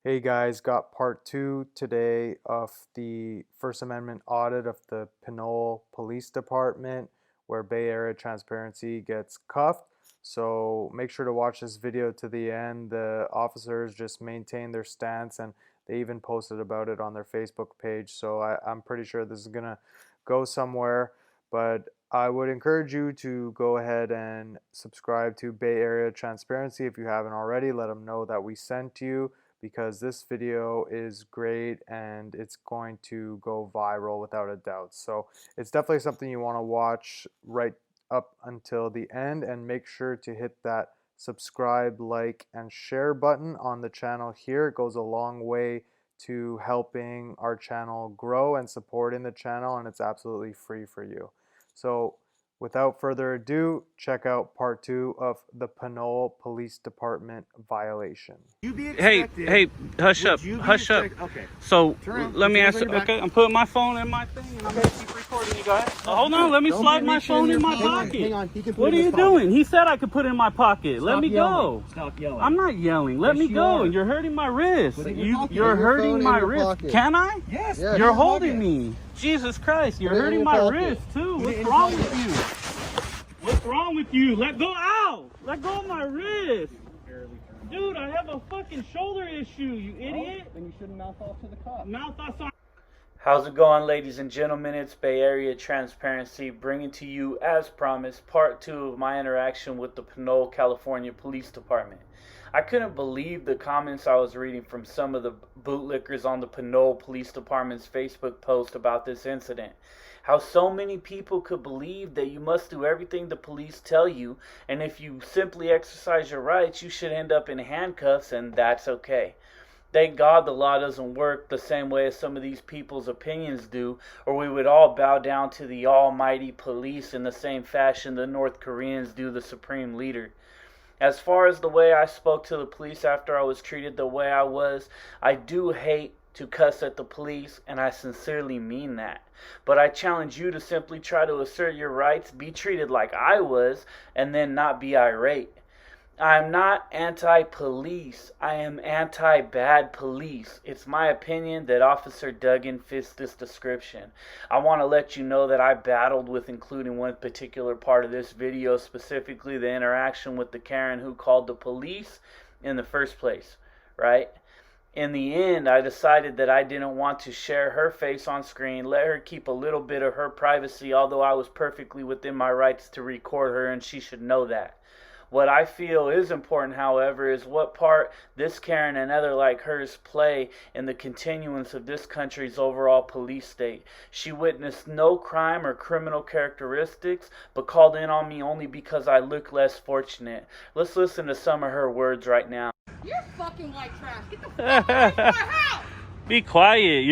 Hey guys, got part two today of the First Amendment audit of the Pinole Police Department where Bay Area Transparency gets cuffed. So make sure to watch this video to the end. The officers just maintain their stance and they even posted about it on their Facebook page. So I'm pretty sure this is gonna go somewhere. But I would encourage you to go ahead and subscribe to Bay Area Transparency if you haven't already. Let them know that we sent you because this video is great and it's going to go viral without a doubt. So it's definitely something you want to watch right up until the end, and make sure to hit that subscribe, like, and share button on the channel here. It goes a long way to helping our channel grow and supporting the channel, and it's absolutely free for you. So without further ado, check out part two of the Pinole Police Department violation. Hey, hush up. Okay. So let me ask you. Okay, I'm putting my phone in my thing and I'm gonna keep recording you guys. Hold on, let me slide my phone in my pocket. Hang on. What are you doing? He said I could put it in my pocket. Let me go. Stop yelling. I'm not yelling. Let me go. You're hurting my wrist. You're hurting my wrist. Can I? Yes. You're holding me. Jesus Christ, you're hurting my wrist too. What's wrong with you? What's wrong with you? Let go. Ow! Let go of my wrist. Dude, I have a fucking shoulder issue, you idiot. Then you shouldn't mouth off to the cop. Mouth off. How's it going, ladies and gentlemen? It's Bay Area Transparency, bringing to you, as promised, part two of my interaction with the Pinole, California Police Department. I couldn't believe the comments I was reading from some of the bootlickers on the Pinole Police Department's Facebook post about this incident. How so many people could believe that you must do everything the police tell you, and if you simply exercise your rights, you should end up in handcuffs, and that's okay. Thank God the law doesn't work the same way as some of these people's opinions do, or we would all bow down to the almighty police in the same fashion the North Koreans do the supreme leader. As far as the way I spoke to the police after I was treated the way I was, I do hate to cuss at the police, and I sincerely mean that. But I challenge you to simply try to assert your rights, be treated like I was, and then not be irate. I'm not anti-police. I am anti-bad police. It's my opinion that Officer Duggan fits this description. I want to let you know that I battled with including one particular part of this video, specifically the interaction with the Karen who called the police in the first place, right? In the end, I decided that I didn't want to share her face on screen, let her keep a little bit of her privacy, although I was perfectly within my rights to record her, and she should know that. What I feel is important, however, is what part this Karen and other like hers play in the continuance of this country's overall police state. She witnessed no crime or criminal characteristics, but called in on me only because I look less fortunate. Let's listen to some of her words right now. You're fucking white trash. Get the fuck away from my house. Be quiet.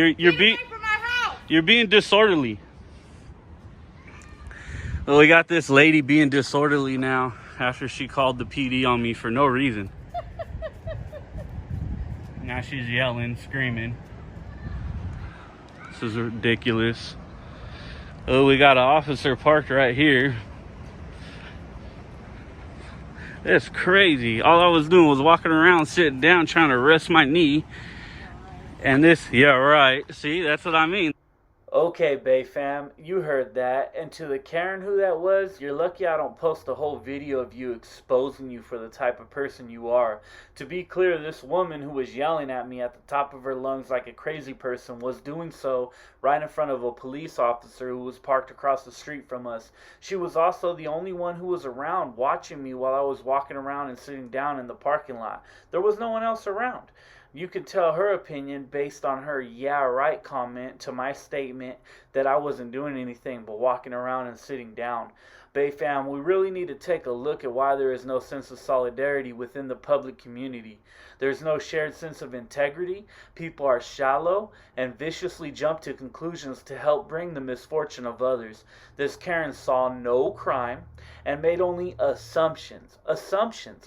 You're being disorderly. Well, we got this lady being disorderly now after she called the PD on me for no reason. Now she's yelling, screaming. This is ridiculous. Oh, we got an officer parked right here. That's crazy. All I was doing was walking around, sitting down, trying to rest my knee. And this, yeah, right. See, that's what I mean. Okay, Bay fam, you heard that. And to the Karen who that was, you're lucky I don't post a whole video of you exposing you for the type of person you are. To be clear, this woman who was yelling at me at the top of her lungs like a crazy person was doing so right in front of a police officer who was parked across the street from us. She was also the only one who was around watching me while I was walking around and sitting down in the parking lot. There was no one else around. You could tell her opinion based on her "yeah right" comment to my statement that I wasn't doing anything but walking around and sitting down. Bay fam, we really need to take a look at why there is no sense of solidarity within the public community. There's no shared sense of integrity. People are shallow and viciously jump to conclusions to help bring the misfortune of others. This Karen saw no crime and made only assumptions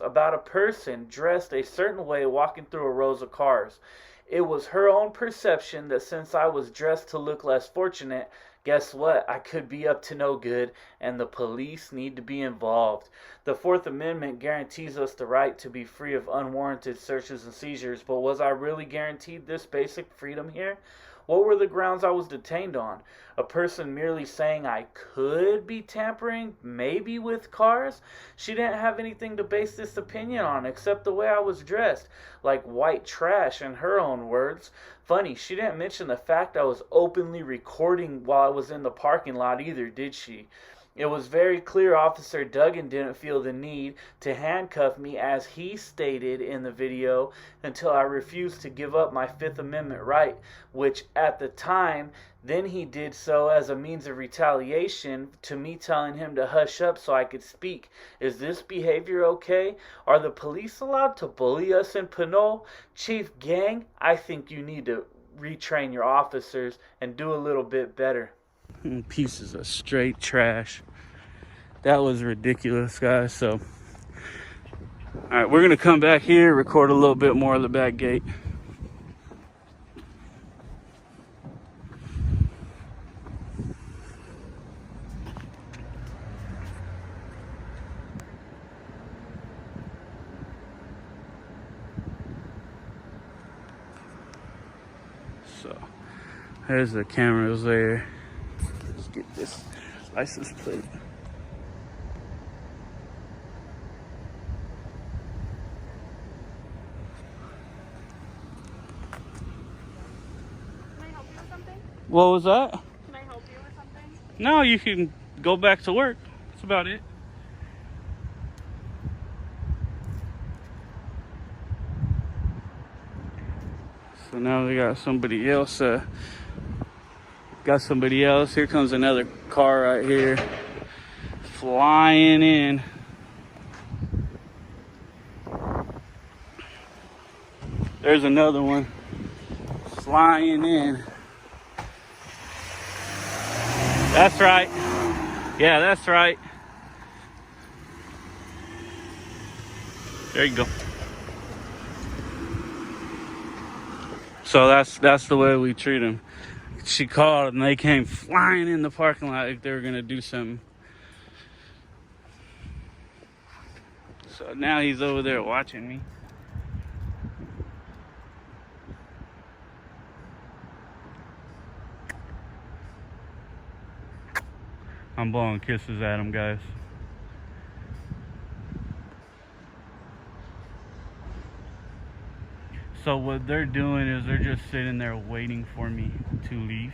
about a person dressed a certain way walking through a rows of cars. It was her own perception that since I was dressed to look less fortunate, guess what? I could be up to no good, and the police need to be involved. The Fourth Amendment guarantees us the right to be free of unwarranted searches and seizures, but was I really guaranteed this basic freedom here? What were the grounds I was detained on? A person merely saying I could be tampering, maybe with cars? She didn't have anything to base this opinion on except the way I was dressed, like white trash in her own words. Funny, she didn't mention the fact I was openly recording while I was in the parking lot either, did she? It was very clear Officer Duggan didn't feel the need to handcuff me, as he stated in the video, until I refused to give up my Fifth Amendment right, which at the time, then he did so as a means of retaliation to me telling him to hush up so I could speak. Is this behavior okay? Are the police allowed to bully us in Pinole? Chief Gang, I think you need to retrain your officers and do a little bit better. Pieces of straight trash. That was ridiculous, guys. So, all right, we're gonna come back here, record a little bit more of the back gate. So, there's the cameras there. Let's get this license plate. What was that? Can I help you with something? No, you can go back to work. That's about it. So now we got somebody else. Here comes another car right here, flying in. There's another one flying in. That's right. Yeah, that's right. There you go. So that's the way we treat them. She called and they came flying in the parking lot like they were gonna do something. So now he's over there watching me. I'm blowing kisses at him, guys. So what they're doing is they're just sitting there waiting for me to leave.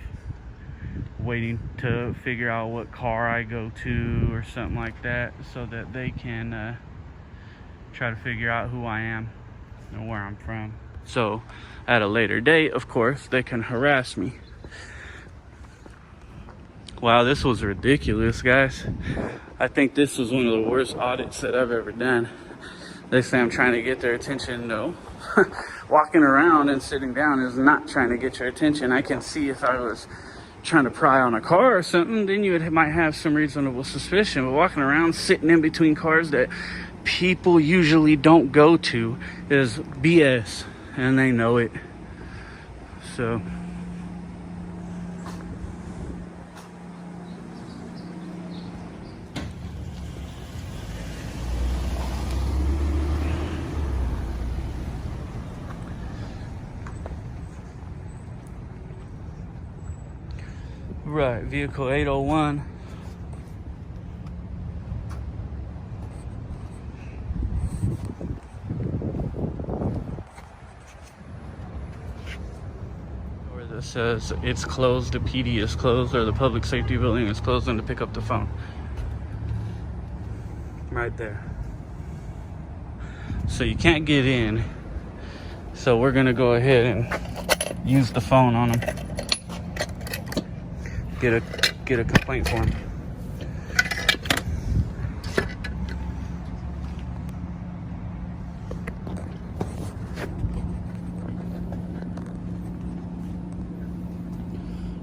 Waiting to figure out what car I go to or something like that, so that they can try to figure out who I am and where I'm from. So at a later date, of course, they can harass me. Wow, this was ridiculous, guys. I think this was one of the worst audits that I've ever done. They say I'm trying to get their attention. No. Walking around and sitting down is not trying to get your attention. I can see if I was trying to pry on a car or something, then you might have some reasonable suspicion. But walking around, sitting in between cars that people usually don't go to is BS, and they know it. So... Right, vehicle 801. Where this says it's closed, the PD is closed, or the public safety building is closed, and to pick up the phone. Right there. So you can't get in. So we're gonna go ahead and use the phone on them. Get a complaint form.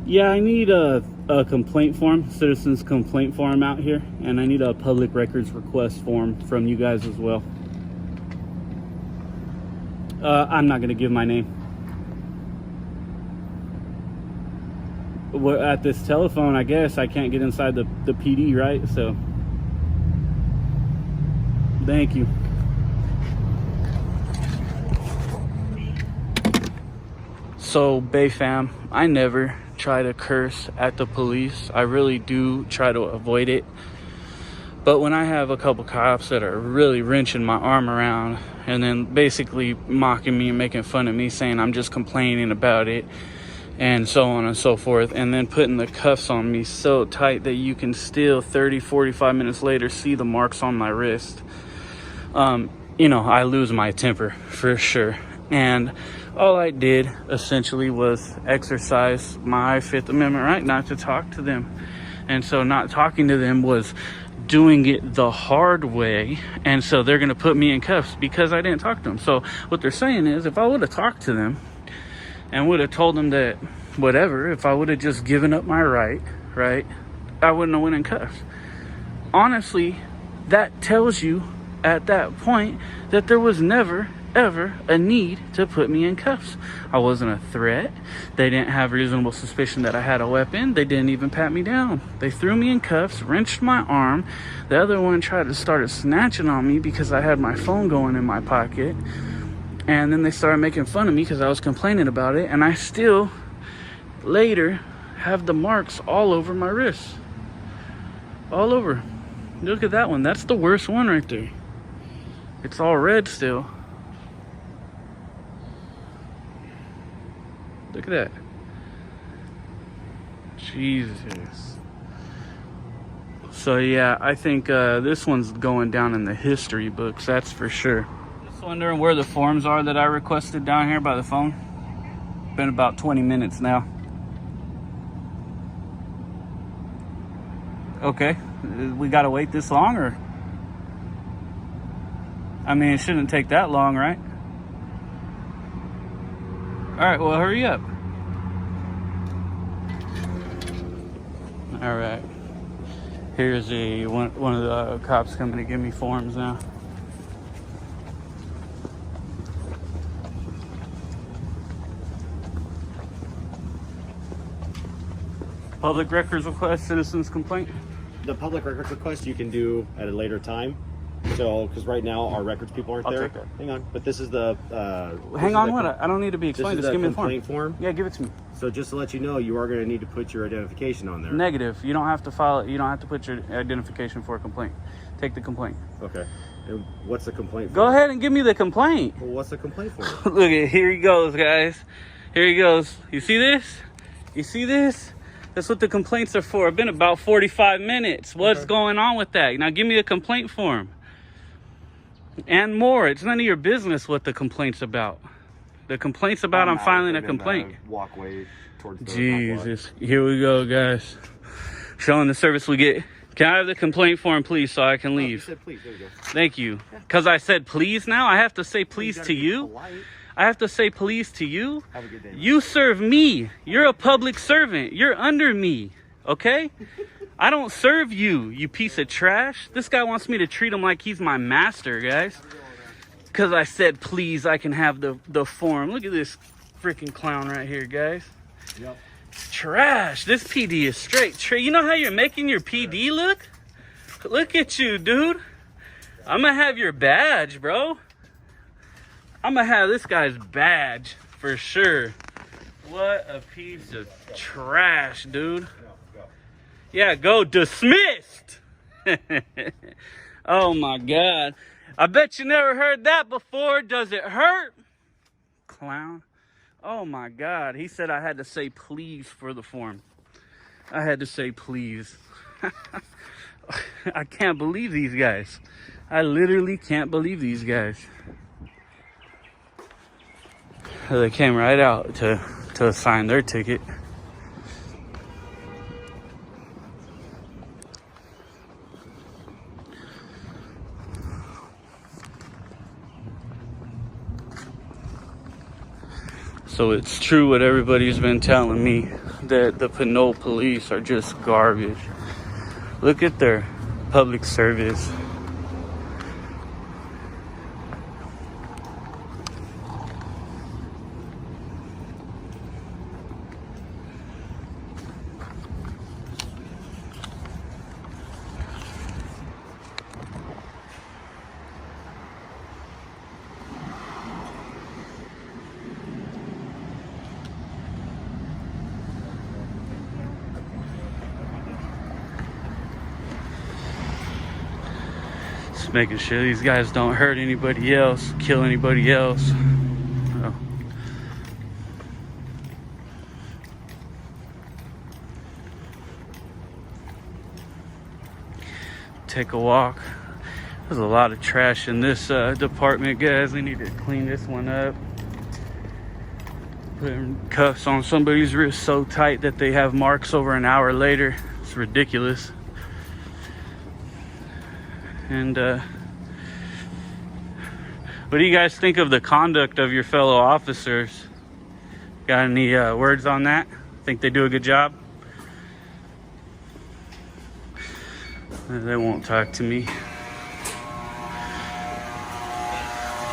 Yeah, I need a complaint form, citizens complaint form out here, and I need a public records request form from you guys as well. I'm not gonna give my name. at this telephone, I guess I can't get inside the PD, right? So thank you. So Bay fam, I never try to curse at the police. I really do try to avoid it. But when I have a couple cops that are really wrenching my arm around and then basically mocking me and making fun of me, saying I'm just complaining about it and so on and so forth, and then putting the cuffs on me so tight that you can still 30-45 minutes later see the marks on my wrist, you know, I lose my temper for sure. And all I did essentially was exercise my Fifth Amendment right not to talk to them. And so not talking to them was doing it the hard way, and so they're gonna put me in cuffs because I didn't talk to them. So what they're saying is, if I would have talked to them and would have told them that whatever, if I would have just given up my right, I wouldn't have went in cuffs. Honestly, that tells you at that point that there was never ever a need to put me in cuffs. I wasn't a threat. They didn't have reasonable suspicion that I had a weapon. They didn't even pat me down. They threw me in cuffs, wrenched my arm. The other one tried to start snatching on me because I had my phone going in my pocket. And then they started making fun of me because I was complaining about it. And I still later have the marks all over my wrists. All over. Look at that one. That's the worst one right there. It's all red still. Look at that. Jesus. So yeah, I think this one's going down in the history books, that's for sure. Just wondering where the forms are that I requested down here by the phone. Been about 20 minutes now. Okay, we gotta wait this long, or? I mean, it shouldn't take that long, right? All right, well, hurry up. All right. Here's one of the cops coming to give me forms now. Public records request, citizens complaint. The public records request you can do at a later time. So, because right now our records people aren't I'll there. take that. Hang on, but this is the. Hang on, what? I don't need to be explained. This Just is give the me the form. complaint form. Yeah, give it to me. So just to let you know, you are going to need to put your identification on there. Negative. You don't have to file it. You don't have to put your identification for a complaint. Take the complaint. Okay. And what's the complaint? Go form? ahead and give me the complaint. Well, what's the complaint form? Look at, here he goes, guys. Here he goes. You see this? You see this? That's what the complaints are for. It's been about 45 minutes. What's going on with that? Now give me a complaint form. And more. It's none of your business what the complaint's about. The complaint's about I'm filing a complaint. Walkway towards the Jesus. Here we go, guys. Showing the service we get. Can I have the complaint form, please, so I can leave? You said please. There you go. Thank you. Because I said please now? I have to say please to you? Polite. I have to say please to you? Have a good day. You serve me. You're a public servant. You're under me. Okay? I don't serve you, you piece of trash. This guy wants me to treat him like he's my master, guys. Because I said please, I can have the form. Look at this freaking clown right here, guys. Yep. Trash. This PD is straight. You know how you're making your PD look? Look at you, dude. I'm going to have your badge, bro. I'm going to have this guy's badge for sure. What a piece of trash, dude. Yeah, go dismissed. Oh my God. I bet you never heard that before. Does it hurt? Clown. Oh my God. He said I had to say please for the form. I had to say please. I can't believe these guys. I literally can't believe these guys. They came right out to sign their ticket. So it's true what everybody's been telling me, that the Pinole police are just garbage. Look at their public service. Just making sure these guys don't hurt anybody else, kill anybody else. So. Take a walk. There's a lot of trash in this department, guys. We need to clean this one up. Putting cuffs on somebody's wrist so tight that they have marks over an hour later. It's ridiculous. And what do you guys think of the conduct of your fellow officers? Got any words on that? Think they do a good job? They won't talk to me.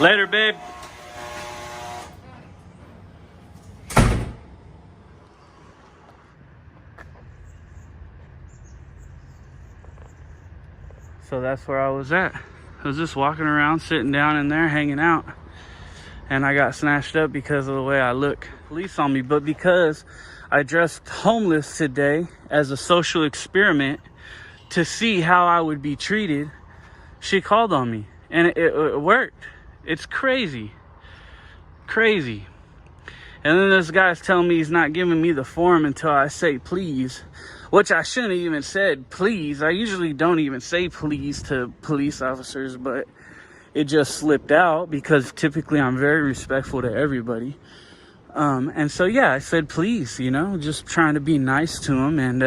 Later, babe. So that's where I was at. I was just walking around, sitting down in there, hanging out. And I got snatched up because of the way I look. Police on me, but because I dressed homeless today as a social experiment to see how I would be treated, she called on me. And it worked. It's crazy. Crazy. And then this guy's telling me he's not giving me the form until I say please. Which I shouldn't have even said please. I usually don't even say please to police officers, but it just slipped out because typically I'm very respectful to everybody. And so, yeah, I said please, you know, just trying to be nice to him. And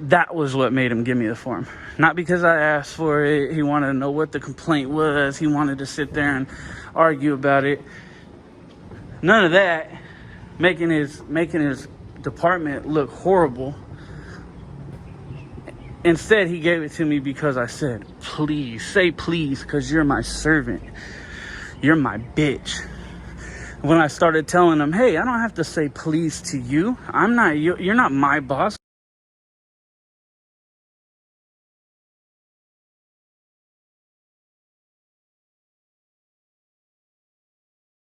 that was what made him give me the form. Not because I asked for it. He wanted to know what the complaint was. He wanted to sit there and argue about it. None of that. Making his department look horrible. Instead, he gave it to me because I said, please, say please, because you're my servant. You're my bitch. When I started telling him, hey, I don't have to say please to you. You're not my boss.